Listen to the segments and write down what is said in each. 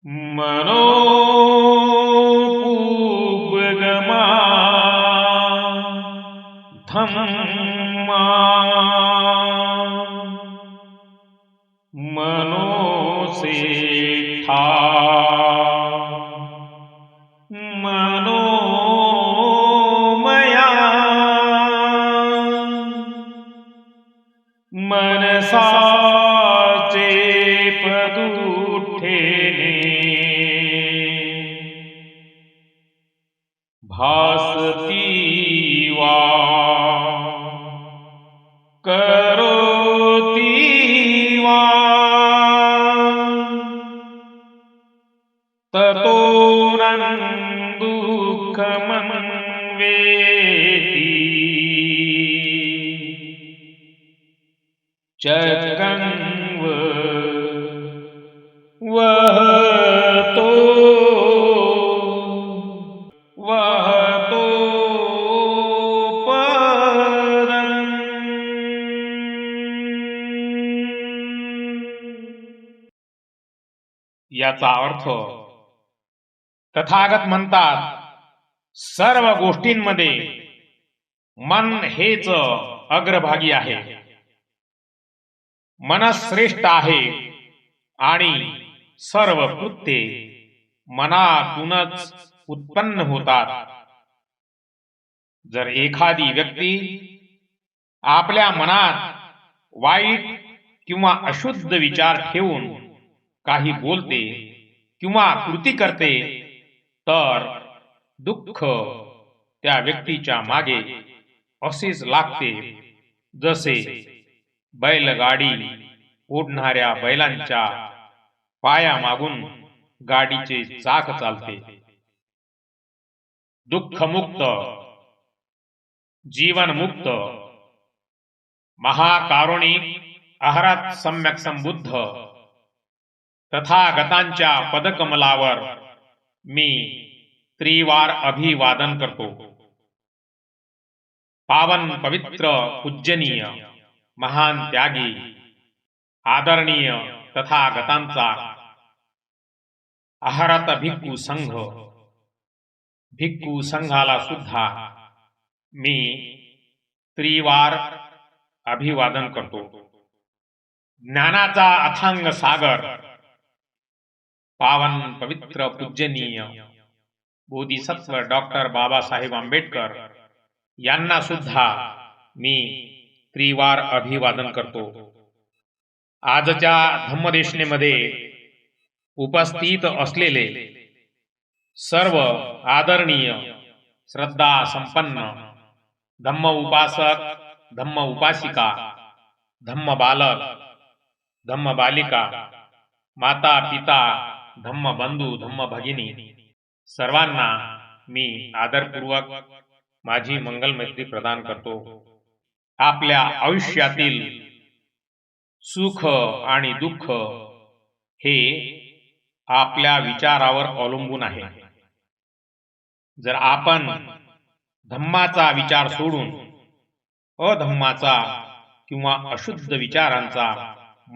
मनोपुबगमा धम्मा मनोसेठा मनोमया मनसाचे पदुठेने भासती वा करोती वा ततो दुःखमन्वेति चक्रंव वहतो परं। याचा अर्थ तथागत म्हणतात, सर्व गोष्टींमध्ये मन हेच अग्रभागी आहे. मनश्रेष्ठ आहे आणि सर्व कृत्ये मनातूनच उत्पन्न होतात. जर एखादी व्यक्ती आपल्या मनात वाईट किंवा अशुद्ध विचार ठेवून काही बोलते किंवा कृती करते, तर दुःख त्या व्यक्तीच्या मागे असेच लागते जसे बैलगाडी ओढणाऱ्या बैलांच्या पायामागून गाडीचे चाक चालते. दुःखमुक्त, जीवनमुक्त, महाकारुणिक अहरत सम्यक संबुद्ध तथागतांच्या पदकमलावर मी त्रिवार अभिवादन करतो. पावन पवित्र पूजनीय महान त्यागी आदरणीय तथागतांचा अहरत भिक्खू संघाला सुद्धा मी त्रिवार अभिवादन करतो. ज्ञानाचा अथांग सागर पावन पवित्र पूजनीय बोधिसत्व डॉक्टर बाबासाहेब आंबेडकर यांना सुद्धा मी त्रिवार अभिवादन करतो. आजच्या धम्मदेशनेमध्ये उपस्थित असलेले सर्व आदरणीय श्रद्धा संपन्न धम्म उपासक, धम्म उपासिका, धम्म बालक, धम्म बालिका, माता पिता, धम्म बंधू, धम्म भगिनी सर्वांना मी आदरपूर्वक माझी मंगल मैत्री प्रदान करतो. आपल्या आयुष्यातील सुख आणि दुःख हे आपल्या विचारावर अवलंबून आहे. जर आपण धम्माचा विचार सोडून अधम्माचा किंवा अशुद्ध विचारांचा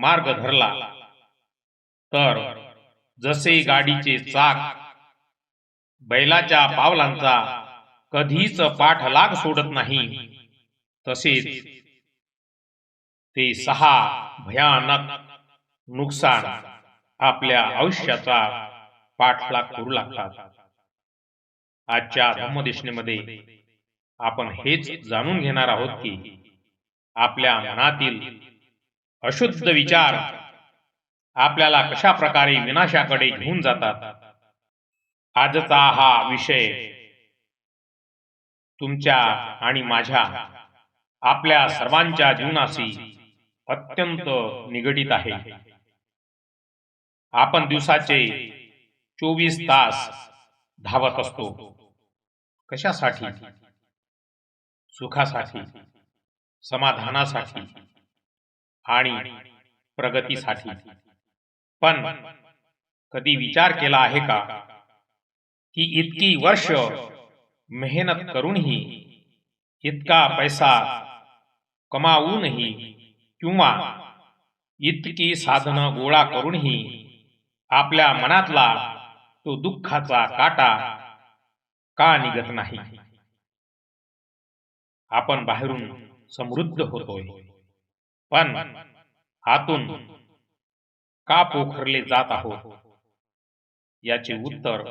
मार्ग धरला, तर जसे गाडीचे चाक बैलाच्या पावलांचा कधीच पाठलाग सोडत नाही, तसेच ते 6 भयानक नुकसान आपल्या आयुष्याचा पाठलाग करू लागतात. आजच्या धम्मदेशनेमध्ये आपण हेच जाणून घेणार आहोत की आपल्या मनातील अशुद्ध विचार आपल्याला कशा प्रकारे विनाशाकडे घेऊन जातात. आजचा हा विषय तुमच्या आणि माझ्या आपल्या सर्वांच्या जीवनाशी अत्यंत निगडित आहे. आपण दिवसाचे 24 तास धावत असतो. कशासाठी? सुखासाठी, समाधानासाठी आणि प्रगतीसाठी. पण कधी विचार केला आहे का की इतकी वर्ष मेहनत करूनही, इतका पैसा कमावूनही किंवा इतकी साधनं गोळा करूनही आपल्या मनातला तो दुःखाचा काटा का निघत नाही? आपण बाहेरून समृद्ध होतोय, पण आतून का पोखरले जात आहोत? याचे उत्तर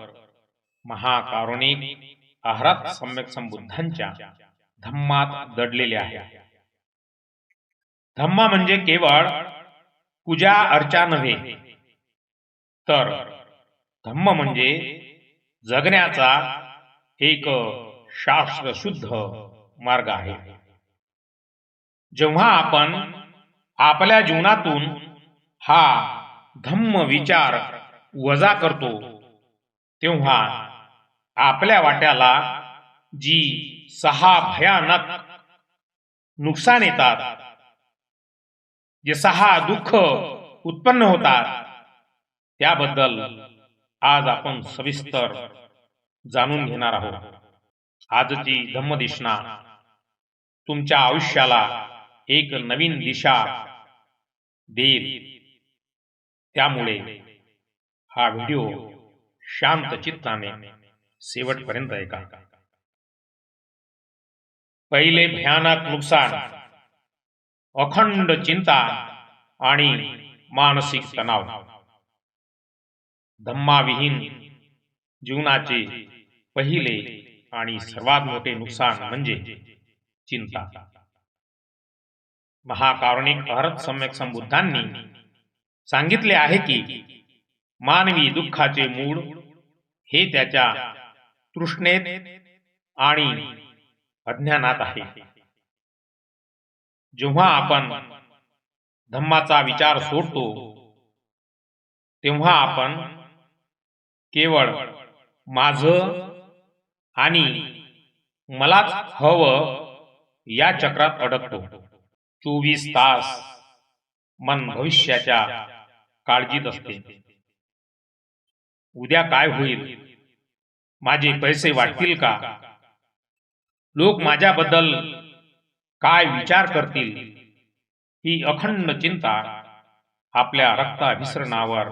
महाकारुणिक आहारात सम्यक संबुद्धांच्या धम्मात दडलेले आहे. धम्म म्हणजे केवळ पूजा अर्चा नव्हे, तर धम्म म्हणजे जगण्याचा एक शास्त्रशुद्ध मार्ग आहे. जेव्हा आपण आपल्या जीवनातून हा धम्म विचार वजा करतो, तेव्हा आपल्या वाट्याला जी 6 भयानक नुकसान येतात, जे 6 दुःख उत्पन्न होतात, त्याबद्दल आज आपण सविस्तर जाणून घेणार आहोत. आजची धम्मदेशना तुमच्या आयुष्याला एक नवीन दिशा देईल. त्यामुळे हा व्हिडिओ शांत चित्ताने शेवटपर्यंत ऐका. पहिले भयानक नुकसान, अखंड चिंता आणि मानसिक तणाव. धम्माविहीन जीवनाचे पहिले आणि सर्वात मोठे नुकसान म्हणजे चिंता. महाकारुणिक अहरत सम्यक संबुद्धांनी सांगितले आहे की मानवी दुःखाचे मूळ हे त्याच्या तृष्णेत आणि अज्ञानात आहे. जेव्हा आपण धम्माचा विचार सोडतो, तेव्हा आपण केवळ माझं आणि मलाच हवं या चक्रात अडकतो. 24 तास मन भविष्याच्या काळजीत असते. उद्या काय होईल? माझे पैसे वाटतील का? लोक माझ्याबद्दल काय विचार करतील? ही अखंड चिंता आपल्या रक्ताभिसरणावर,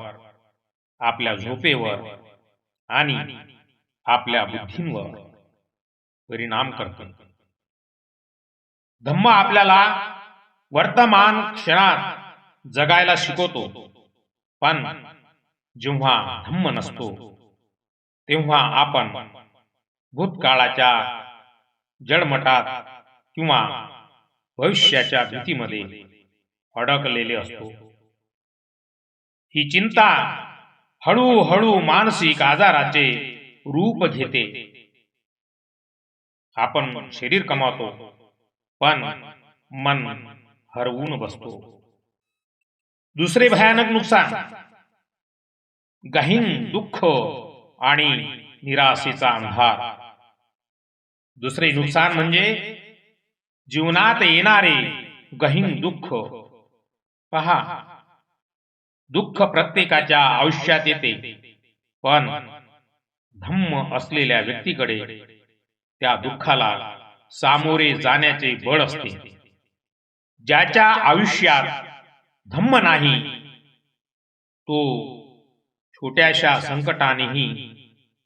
आपल्या झोपेवर आणि आपल्या बुद्धींवर परिणाम करते. धम्म आपल्याला वर्तमान क्षणात जगायला शिकवतो, पण जेव्हा धम्म नसतो, तेव्हा आपण भूतकाळाच्या जडमटात किंवा भविष्याच्या भीतीमध्ये अडकलेले असतो. ही चिंता हळूहळू मानसिक आजाराचे रूप घेते. आपण शरीर कमावतो, पण मन हरवून बसतो. दुसरे भयानक नुकसान, गहीन दुःख आणि निराशेचा अंधार. दुसरे नुकसान म्हणजे जीवनात येणारे गहीन दुःख. पहा, दुःख प्रत्येकाच्या आयुष्यात येते, पण धम्म असलेल्या व्यक्तीकडे त्या दुःखाला सामोरे जाण्याचे बळ असते. ज्याच्या आयुष्यात धम्म नाही, तो छोट्याशा संकटानेही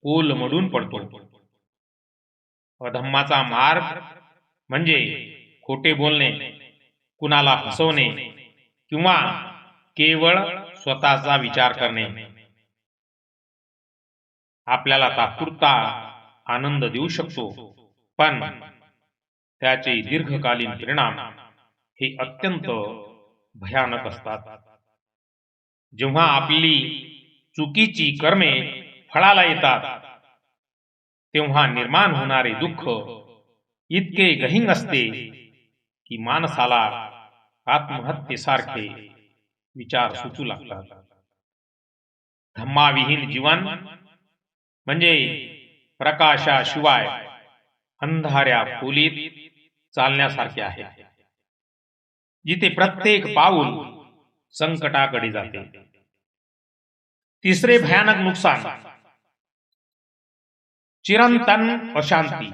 कोलमडून पडतो. अधम्माचा मार्ग म्हणजे खोटे बोलणे, कुणाला फसवणे किंवा केवळ स्वतःचा विचार करणे. आपल्याला तात्पुरता आनंद देऊ शकतो, पण त्याचे दीर्घकालीन परिणाम हे अत्यंत भयानक असतात. जेव्हा आपली चुकीची कर्मे फळाला येतात, तेव्हा निर्माण होणारे दुःख इतके गहीन असते की माणसाला आत्महत्येसारखे विचार सुचू लागतात. धम्माविहीन जीवन म्हणजे प्रकाशाशिवाय अंधाऱ्या खोलीत चालण्यासारखे आहे, जिथे प्रत्येक पाऊल संकटाकडे जाते. तिसरे भयानक नुकसान, चिरंतन अशांती.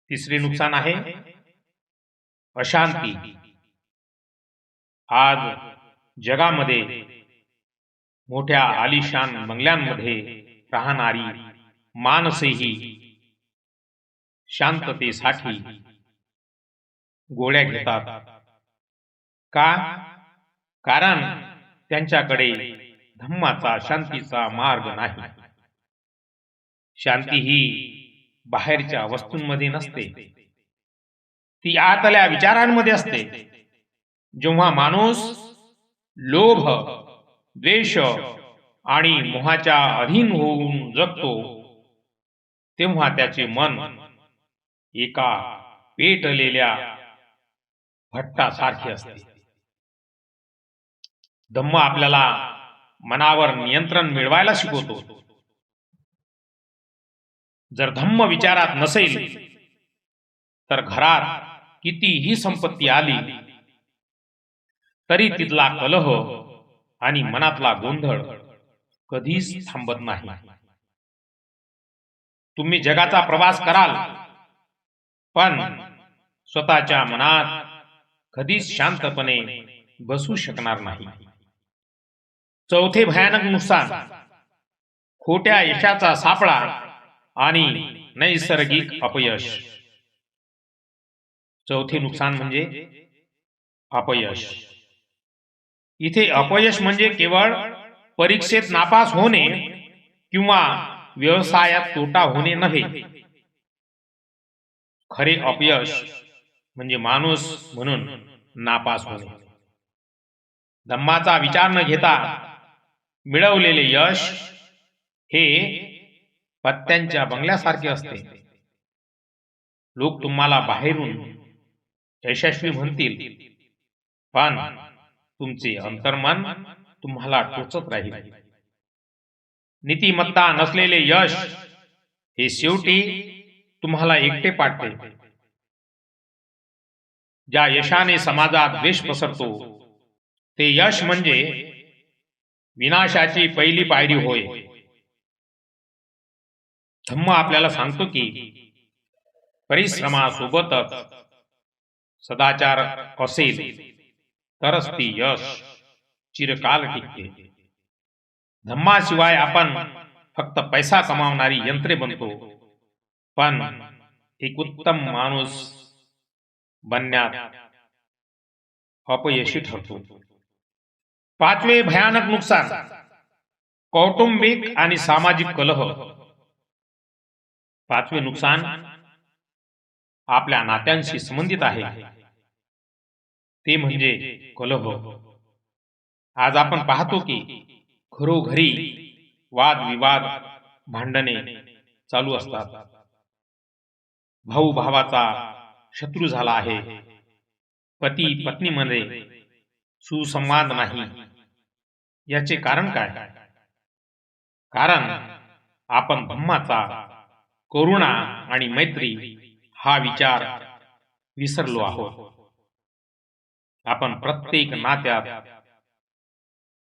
तिसरे नुकसान आहे अशांती. आज जगामध्ये मोठ्या आलिशान बंगल्यांमध्ये राहणारी माणसेही शांततेसाठी गोळ्या घेतात. का? कारण त्यांच्याकडे धम्माचा, शांतीचा मार्ग नाही. शांती ही बाहेरच्या वस्तूंमध्ये नसते, ती आतल्या विचारांमध्ये असते. जेव्हा माणूस लोभ, द्वेष आणि मोहाच्या अधीन होऊन जगतो, तेव्हा त्याचे मन एका पेटलेल्या भट्टासारखे असते. धम्म आपल्याला मनावर नियंत्रण मिळवायला शिकवतो. जर धम्म विचारात नसेल तर घरात कितीही संपत्ती आली तरी तिथला कलह आणि मनातला गोंधळ कधीच थांबत नाही. तुम्ही जगाचा प्रवास कराल, पण स्वतःच्या मनात कधीच शांतपणे बसू शकणार नाही. चौथे भयानक नुकसान, खोट्या यशाचा सापळा आणि नैसर्गिक अपयश. चौथे नुकसान म्हणजे अपयश. इथे अपयश म्हणजे केवळ परीक्षेत नापास होणे किंवा व्यवसायात तोटा होणे नव्हे. खरे अपयश म्हणजे माणूस म्हणून नापास होणे. धम्माचा विचार न घेता मिळवलेले यश हे पत्त्यांच्या बंगल्यासारखे असते. लोक तुम्हाला बाहेरून यशस्वी म्हणतील, पण तुमचे अंतर्मन तुम्हाला टोचत राहील. नीतिमत्ता नसलेले यश हे शेवटी तुम्हाला एकटे पाडते. ज्या यशाने समाजात द्वेष पसरतो ते यश म्हणजे विनाशाची पहिली पायरी होय. धम्म आपल्याला सांगतो की परिश्रमासोबतच सदाचार असेल तरच ती यश चिरकाल टिकते. धम्माशिवाय आपण फक्त पैसा कमावणारी यंत्रे बनतो, पण एक उत्तम माणूस बनण्यात अपयशी ठरतो. पाचवे भयानक नुकसान, कौटुंबिक आणि सामाजिक कलह. पाचवे नुकसान आपल्या नात्यांशी संबंधित आहे, ते म्हणजे कलह. आज आपण पाहतो की घरोघरी वादविवाद, भांडणे चालू असतात. भाऊ भावाचा शत्रू झाला आहे. पती पत्नीमध्ये सुसंवाद नाही. याचे कारण काय? कारण आपण धम्माचा, करुणा आणि मैत्री हा विचार विसरलो आहोत. आपण प्रत्येक नात्यात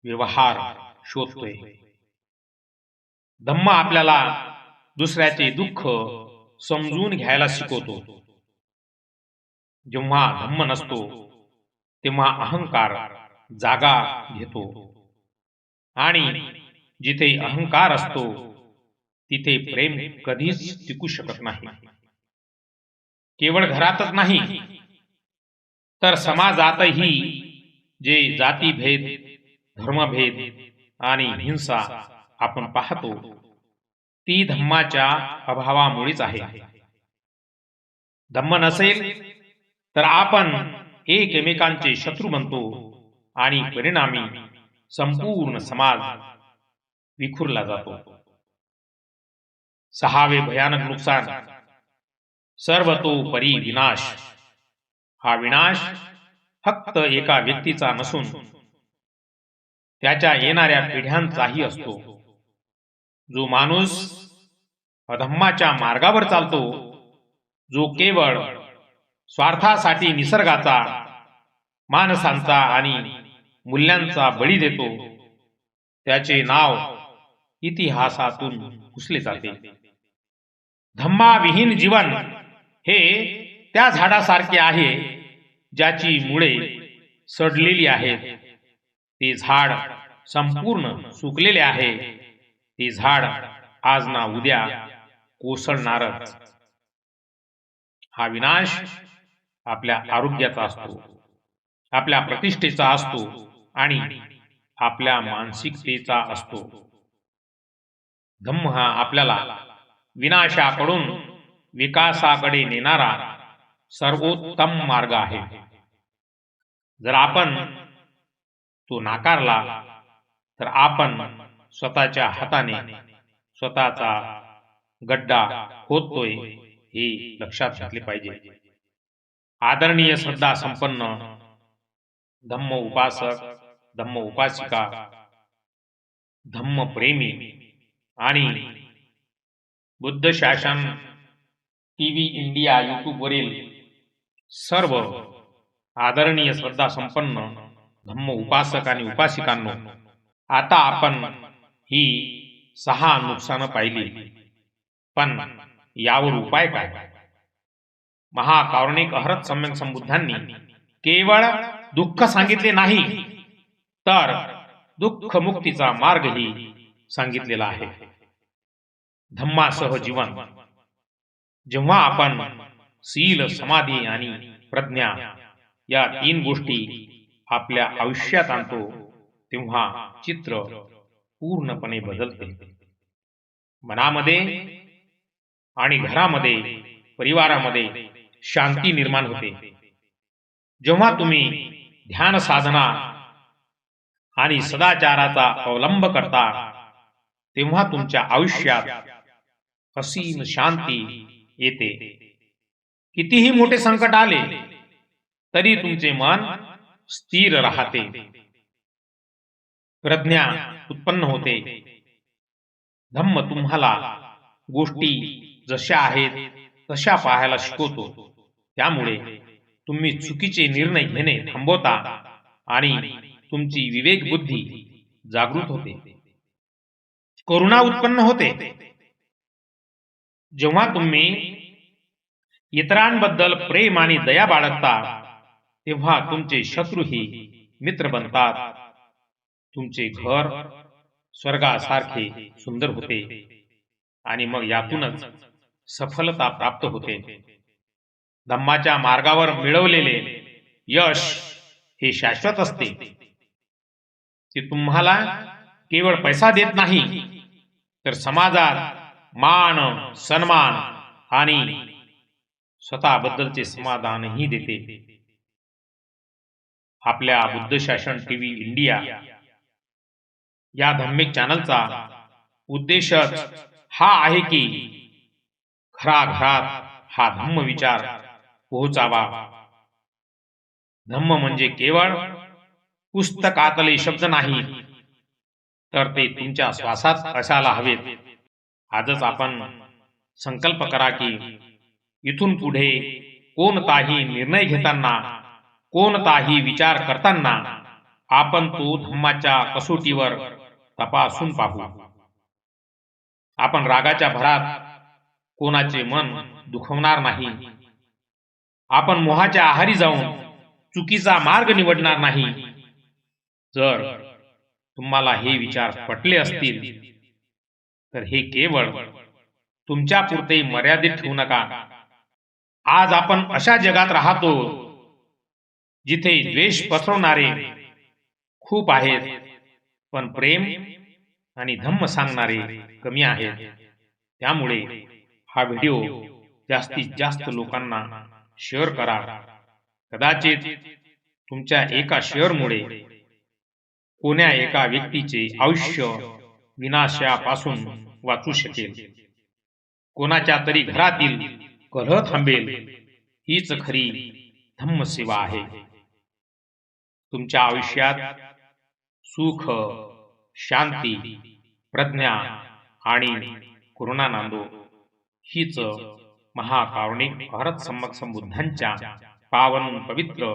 व्यवहार शोधतोय. धम्म आपल्याला दुसऱ्याचे दुःख समजून घ्यायला शिकवतो. जेव्हा धम्म नसतो तेव्हा अहंकार जागा घेतो, आणि जिथे अहंकार असतो तिथे प्रेम कधीच टिकू शकत नाही. केवळ घरातच नाही तर समाजातही जे जातीभेद, धर्मभेद आणि हिंसा आपण पाहतो ती धम्माच्या अभावामुळेच आहे. धम्म नसेल तर आपण एकमेकांचे शत्रू बनतो आणि परिणामी संपूर्ण समाज विखुरला जातो. सहावे भयानक नुकसान, सर्वतोपरी विनाश. हा विनाश फक्त एका व्यक्तीचा नसून त्याच्या येणाऱ्या पिढ्यांचाही असतो. जो माणूस अधम्माच्या मार्गावर चालतो, जो केवळ स्वार्थासाठी निसर्गाचा, माणसांचा आणि मूल्यांचा बळी देतो, त्याचे नाव इतिहासातून पुसले जाते. धम्माविहीन जीवन हे त्या झाडासारखे आहे ज्याची मुळे सडलेली आहेत. ते झाड संपूर्ण सुकलेले आहे ते झाड आज ना उद्या कोसळणारच. हा विनाश आपल्या आरोग्याचा असतो, आपल्या प्रतिष्ठेचा असतो आणि आपल्या मानसिकतेचा असतो. धम्म हा आपल्याला विनाशाकडून विकासाकडे नेणारा सर्वोत्तम मार्ग आहे. जर आपण तो नाकारला तर आपण स्वतःच्या हाताने स्वतःचा गड्डा खोदतोय हे लक्षात घेतले पाहिजे. आदरणीय श्रद्धा संपन्न धम्म उपासक, धम्म उपासिका, धम्म प्रेमी आणि बुद्ध शासन टीव्ही इंडिया YouTube वरील सर्व आदरणीय श्रद्धा संपन्न धम्म उपासक आणि उपासिकांनो, आता आपण ही 6 नुकसानं पाहिली, पण यावर उपाय काय? महाकारुणिक अहरत सम्यक संबुद्धांनी केवळ दुःख सांगितले नाही तर दुःख मुक्तीचा मार्गही सांगितलेला आहे. धम्मासह जीवन. जेव्हा आपण शील, समाधी आणि प्रज्ञा या 3 गोष्टी आपल्या आयुष्यात आणतो तेव्हा चित्र पूर्णपणे बदलते. मनामध्ये आणि घरामध्ये, परिवारामध्ये शांती निर्माण होते. जेव्हा तुम्ही ध्यान साधना आणि सदाचाराचा अवलंब करता तेव्हा तुमच्या आयुष्यात असीम शांती येते. कितीही मोठे संकट आले तरी तुमचे मन स्थिर राहते, प्रज्ञा उत्पन्न होते. धम्म तुम्हाला गोष्टी जशा आहेत तशा पाहायला शिकवतो. त्यामुळे तुम्ही चुकीचे निर्णय घेणे थांबवता आणि तुमची विवेक बुद्धी जागृत होते. करुणा उत्पन्न होते. जेव्हा तुम्ही इतरांबद्दल प्रेम आणि दया बाळगता तेव्हा तुमचे शत्रूही मित्र बनतात. तुमचे घर स्वर्गासारखे सुंदर होते आणि मग यातूनच सफलता प्राप्त होते. धम्माच्या मार्गावर मिळवलेले यश हे शाश्वत असते. ते तुम्हाला केवळ पैसा देत नाही तर समाजात मान, सन्मान आणि स्वतःबद्दलचे समाधानही देते. आपल्या बुद्ध शासन टीव्ही इंडिया या धार्मिक चॅनलचा उद्देशच हा आहे की घराघरात हा धम्म विचार पोहोचावा. धम्म म्हणजे केवळ पुस्तकातले शब्द नाही तर ते तुमच्या श्वासात असायला हवेत. आजच आपण संकल्प करा की इथून पुढे कोणताही निर्णय घेताना, कोणताही विचार करताना आपण तो धम्माच्या कसोटीवर तपासून पाहू. आपण रागाच्या भरात कोणाचे मन दुखवणार नाही. आपण मोहाच्या आहारी जाऊन चुकीचा मार्ग निवडणार नाही. जर तुम्हाला हे विचार पटले असतील तर हे केवळ तुमच्या पुरते मर्यादित ठेवू नका. आज आपण अशा जगात राहतो जिथे द्वेष पसरवणारे खूप आहेत, पण प्रेम आणि धम्म सांगणारे कमी आहेत. त्यामुळे हा व्हिडिओ जास्तीत जास्त लोकांना शेअर करा. कदाचित तुमच्या एका शेअरमुळे कोण्या एका व्यक्तीचे आयुष्य विनाशापासून वाचू शकेल. कोणाच्या तरी घरातील कलह थांबेल. हीच खरी धम्मसेवा आहे. तुमच्या आयुष्यात सुख, शांती, प्रज्ञा आणि करुणा नांदो. हीच महाकारुणिक अहरत सम्यक संबुद्धांच्या पावन पवित्र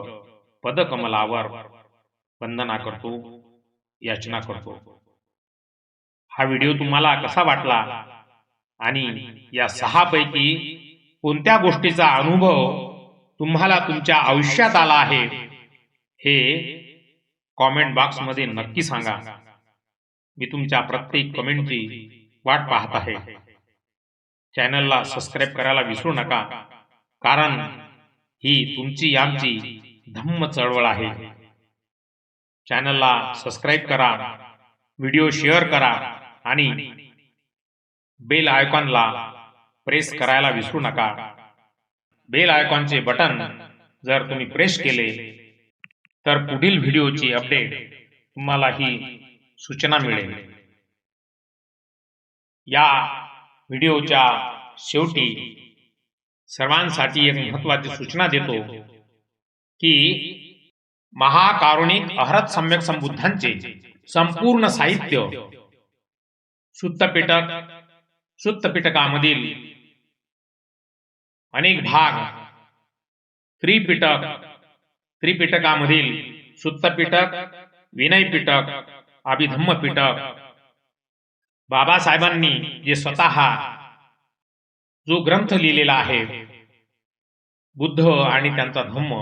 पदकमलावर वंदना करतो, याचना करतो. हा व्हिडिओ तुम्हाला कसा वाटला आणि या 6 पैकी कोणत्या गोष्टीचा अनुभव तुम्हाला तुमच्या आयुष्यात आला आहे हे कॉमेंट बॉक्स मध्ये नक्की सांगा. मी तुमच्या प्रत्येक कमेंटची वाट पाहत आहे. चॅनलला सबस्क्राईब करायला विसरू नका, कारण ही तुमची आमची धम्म चळवळ आहे. चॅनलला सबस्क्राईब करा, व्हिडिओ शेअर करा आणि बेल आयकॉनला प्रेस करायला विसरू नका. बेल आयकॉनचे बटन जर तुम्ही प्रेस केले तर पुढील व्हिडिओची अपडेट तुम्हाला ही सूचना मिळेल. या व्हिडिओच्या शेवटी सर्वांसाठी एक महत्त्वाची सूचना देतो की महाकारुणिक अहरत सम्यक संबुद्धांचे संपूर्ण साहित्य सुत्तपिटकामधील अनेक भाग, त्रिपिटकामधील सुत्तपिटक, विनय पिटक, अभिधम्म पिटक, बाबासाहेबांनी जे स्वतः जो ग्रंथ लिहिलेला आहे बुद्ध आणि त्यांचा धम्म,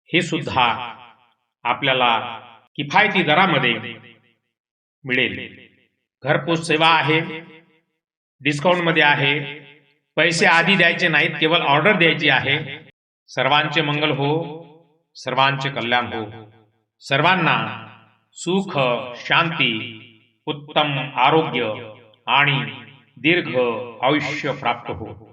हे सुद्धा आपल्याला किफायती दरामध्ये मिळेल. घरपोच सेवा आहे, डिस्काउंट मध्ये आहे. पैसे आधी द्यायचे नाहीत, केवळ ऑर्डर द्यायची आहे. सर्वांचे मंगल हो, सर्वांचे कल्याण हो. सर्वांना सुख, शांती, उत्तम आरोग्य आणि दीर्घ आयुष्य प्राप्त हो.